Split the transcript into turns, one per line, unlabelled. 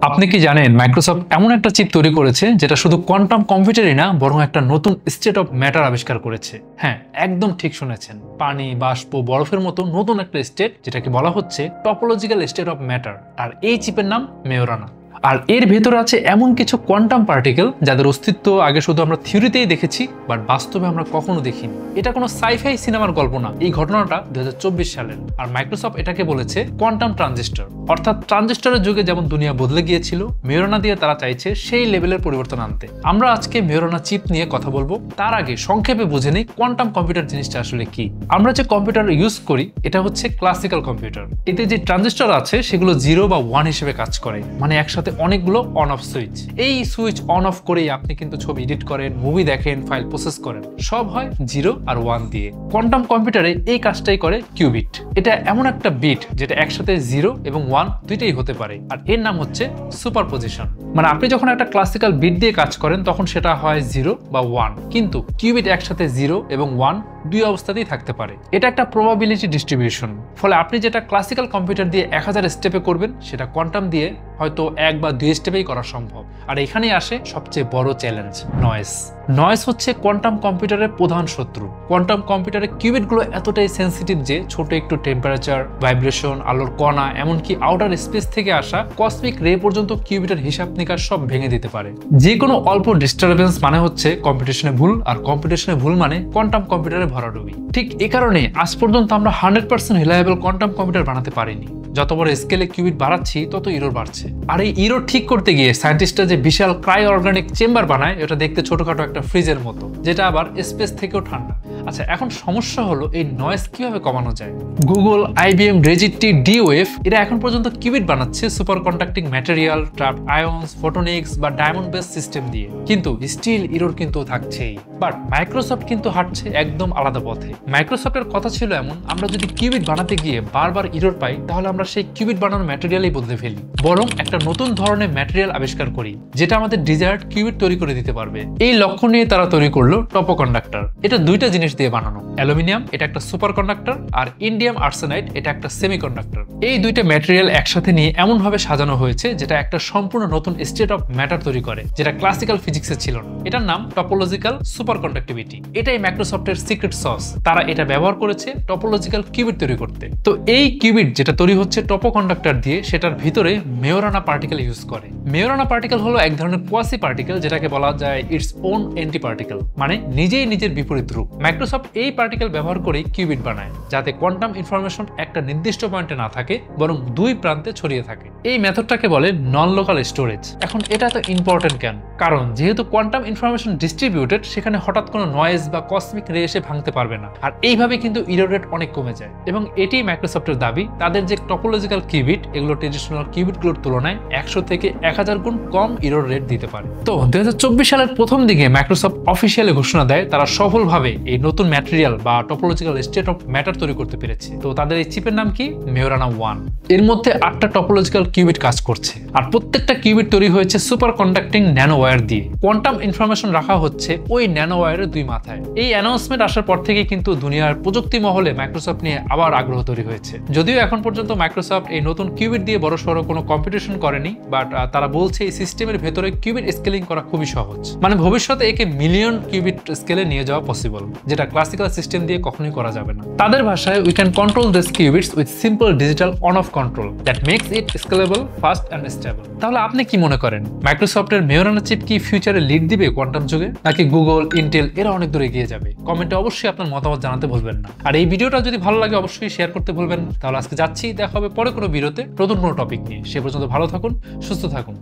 আপনি কি জানেন মাইক্রোসফট এমন একটা চিপ তৈরি করেছে যেটা শুধু কোয়ান্টাম কম্পিউটারই না বরং একটা নতুন স্টেট অফ ম্যাটার আবিষ্কার করেছে। হ্যাঁ, একদম ঠিক শুনেছেন, পানি, বাষ্প, বরফের মতো নতুন একটা স্টেট যেটাকে বলা হচ্ছে টপোলজিক্যাল স্টেট অফ ম্যাটার। আর এই চিপের নাম মেওরানা। আর এর ভেতরে আছে এমন কিছু কোয়ান্টাম পার্টিকেল যাদের অস্তিত্ব আগে শুধু আমরা থিওরিতেই দেখেছি, বাট বাস্তবে আমরা কখনো দেখিনি। এটা কোনো সাইফাই সিনেমার গল্প না, এই ঘটনাটা 2024 সালের। আর মাইক্রোসফট এটাকে বলেছে কোয়ান্টাম ট্রানজিস্টর। অর্থাৎ ট্রানজিস্টরের যুগে যেমন দুনিয়া বদলে গিয়েছিল, মেওরানা দিয়ে তারা চাইছে সেই লেভেলের পরিবর্তন আনতে। আমরা আজকে মেওরানা চিপ নিয়ে কথা বলবো। তার আগে সংক্ষেপে বুঝে নেই কোয়ান্টাম কম্পিউটার জিনিসটা আসলে কি। আমরা যে কম্পিউটার ইউজ করি এটা হচ্ছে ক্লাসিক্যাল কম্পিউটার। এতে যে ট্রানজিস্টর আছে সেগুলো 0 বা 1 হিসেবে কাজ করে, মানে একসাথে অনেকগুলো অন অফ সুইচ। এই সুইচ অন অফ করেই আপনি কিন্তু ছবি এডিট করেন, মুভি দেখেন, ফাইল প্রসেস করেন, সব হয় 0 আর 1 দিয়ে। কোয়ান্টাম কম্পিউটারে এই কাজটাই করে কিউবিট। এটা এমন একটা বিট যেটা একসাথে 0 এবং 1 দুইটাই হতে পারে, আর এর নাম হচ্ছে সুপারপজিশন। মানে আপনি যখন একটা ক্লাসিক্যাল বিট দিয়ে কাজ করেন তখন সেটা হয় 0 বা 1, কিন্তু কিউবিট একসাথে 0 এবং 1 দুই অবস্থাতেই থাকতে পারে। এটা একটা প্রবাবিলিটি ডিস্ট্রিবিউশন। ফলে আপনি যেটা ক্লাসিক্যাল কম্পিউটার দিয়ে 1000 স্টেপে করবেন সেটা কোয়ান্টাম দিয়ে হয়তো 1 বা 2 স্টেপেই করা সম্ভব। আর এখানেই আসে সবচেয়ে বড় চ্যালেঞ্জ, নয়েজ। নয়েজ হচ্ছে কোয়ান্টাম কম্পিউটারের প্রধান শত্রু। কোয়ান্টাম কম্পিউটারের কিউবিটগুলো এতটাই সেন্সিটিভ যে ছোট একটু টেম্পারেচার, ভাইব্রেশন, আলোর কণা, এমনকি আউটার স্পেস থেকে আসা কসমিক রে পর্যন্ত কিউবিটের হিসাব নিকাশ সব ভেঙে দিতে পারে। যে কোনো অল্প ডিস্টারবেন্স মানে হচ্ছে কম্পিটিশনে ভুল, আর কম্পিটিশনে ভুল মানে কোয়ান্টাম কম্পিউটারে ভরাডুবি। ঠিক এ কারণে আজ পর্যন্ত আমরা 100% রিলায়েবল কোয়ান্টাম কম্পিউটার বানাতে পারিনি। যত বড় স্কেলে কিউবিট বাড়াচ্ছি তত ইরর বাড়ছে। আর এই ইরর ঠিক করতে গিয়ে সায়েন্টিস্টরা যে বিশাল ক্রাই অর্গানিক চেম্বার বানায়, এটা দেখতে ছোটখাটো একটা ফ্রিজের মতো, যেটা আবার স্পেস থেকেও ঠান্ডা। আচ্ছা, এখন সমস্যা হলো এই নয়েজ কিভাবে কমানো যায়। গুগল, IBM, রেজিটি, D-Wave এরা এখন পর্যন্ত কিউবিট বানাচ্ছে super conducting material, trapped আয়ন্স, photonics বা ডায়মন্ড বেস সিস্টেম দিয়ে, কিন্তু স্টিল ইরর কিন্তু থাকছেই। বাট মাইক্রোসফট কিন্তু হাঁটছে একদম আলাদা পথে। মাইক্রোসফটের কথা ছিল এমন, আমরা যদি কিউবিট বানাতে গিয়ে বারবার ইরর পাই তাহলে আমরা সেই কিউবিট বানানোর ম্যাটেরিয়ালই বদলে ফেলি, বরং একটা নতুন ধরনের ম্যাটেরিয়াল আবিষ্কার করি যেটা আমাদের ডিজায়ার্ড কিউবিট তৈরি করে দিতে পারবে। এই লক্ষ্য নিয়ে তারা তৈরি করলো টপো কন্ডাক্টর। এটা দুইটা জিনিস দিয়ে বানানো, অ্যালুমিনিয়াম এটা একটা সুপার কন্ডাক্টর, আর ইন্ডিয়াম আর্সেনাইড এটা একটা সেমি কন্ডাক্টর। এই দুইটা ম্যাটেরিয়াল একসাথে নিয়ে এমন ভাবে সাজানো হয়েছে যেটা একটা সম্পূর্ণ নতুন স্টেট অফ ম্যাটার তৈরি করে, যেটা ক্লাসিক্যাল ফিজিক্সে ছিল না। এটার নাম টপোলজিক্যাল সুপার কন্ডাক্টিভিটি। এটাই মাইক্রোসফটের সিক্রেট সস। তারা এটা ব্যবহার করেছে টপোলজিক্যাল কিউবিট তৈরি করতে। তো এই কিউবিট যেটা তৈরি হচ্ছে টপো কন্ডাক্টর দিয়ে, সেটার ভিতরে মেওরানা পার্টিকেল ইউজ করে। মেওরানা পার্টিকেল হলো এক ধরনের কোয়াসি পার্টিকেল, যেটাকে বলা যায় ইটস ওন অ্যান্টি পার্টিকেল, মানে নিজেই নিজের বিপরীত রূপ। মাইক্রোসফট এই পার্টিকেল ব্যবহার করেই কিউবিট বানায়, যাতে কোয়ান্টাম ইনফরমেশন একটা নির্দিষ্ট পয়েন্টে না থাকে বরং দুই প্রান্তে ছড়িয়ে থাকে। এই মেথডটাকে বলে নন লোকাল স্টোরেজ। এখন এটা তো ইম্পর্টেন্ট কেন? কারণ যেহেতু কোয়ান্টাম ইনফরমেশন ডিস্ট্রিবিউটেড, সেখানে হঠাৎ কোনো নয়েজ বা কসমিক রে এসে ভাঙতে পারবে না। আর এইভাবে কিন্তু ইরর রেট অনেক কমে যায়। এবং এটি মাইক্রোসফটের দাবি, তাদের যে টপোলজিক্যাল কিউবিট এগুলো ট্রেডিশনাল কিউবিটগুলোর তুলনায় 100 থেকে 1000 গুণ কম ইরর রেট দিতে পারে। তো 2024 সালের প্রথম দিকে মাইক্রোসফট অফিসিয়ালি ঘোষণা দেয় তারা সফলভাবে এই নতুন ম্যাটেরিয়াল বা টপোলজিক্যাল স্টেট অফ ম্যাটার তৈরি করতে পেরেছে। তো তাদের এই চিপের নাম কি? মেওরানা 1। এর মধ্যে 8টা টপোলজিক্যাল কিউবিট কাজ করছে, আর প্রত্যেকটা কিউবিট তৈরি হয়েছে সুপার কন্ডাক্টিং ন্যানো ওয়্যার দিয়ে। কোয়ান্টাম ইনফরমেশন রাখা হচ্ছে ওই ন্যানো ওয়্যারের দুই মাথায়। এই অ্যানাউন্সমেন্ট আসার পর থেকে কিন্তু দুনিয়ার প্রযুক্তি মহলে মাইক্রোসফট নিয়ে আবার আগ্রহ তৈরি হয়েছে। যদিও এখন পর্যন্ত মাইক্রোসফট এই নতুন কিউবিট দিয়ে বড়সড় কোনো কম্পিটিশন করেনি, বাট তারা বলছে এই সিস্টেমের ভেতরে কিউবিট স্কেলিং করা খুবই সহজ। মানে ভবিষ্যতে একে মিলিয়ন কিউবিট স্কেলে নিয়ে যাওয়া পসিবল, যেটা ক্লাসিক্যাল সিস্টেম দিয়ে কখনোই করা যাবে না। তাদের ভাষায়, we can control this qubits with simple digital on off control that makes it scalable, fast and stable. তাহলে আপনি কি মনে করেন, মাইক্রোসফটের মেওরানা চিপ কি ফিউচারে লিড দিবে কোয়ান্টাম যুগে, নাকি গুগল, ইন্টেল এরা অনেক দূরে এগিয়ে যাবে? কমেন্টে অবশ্যই আপনার মতামত জানাতে ভুলবেন না। আর এই ভিডিওটা যদি ভালো লাগে অবশ্যই শেয়ার করতে ভুলবেন না। তাহলে আজকে যাচ্ছি, দেখা হবে পরে কোনো ভিডিওতে নতুন কোনো টপিক নিয়ে। সে পর্যন্ত ভালো থাকুন, সুস্থ থাকুন।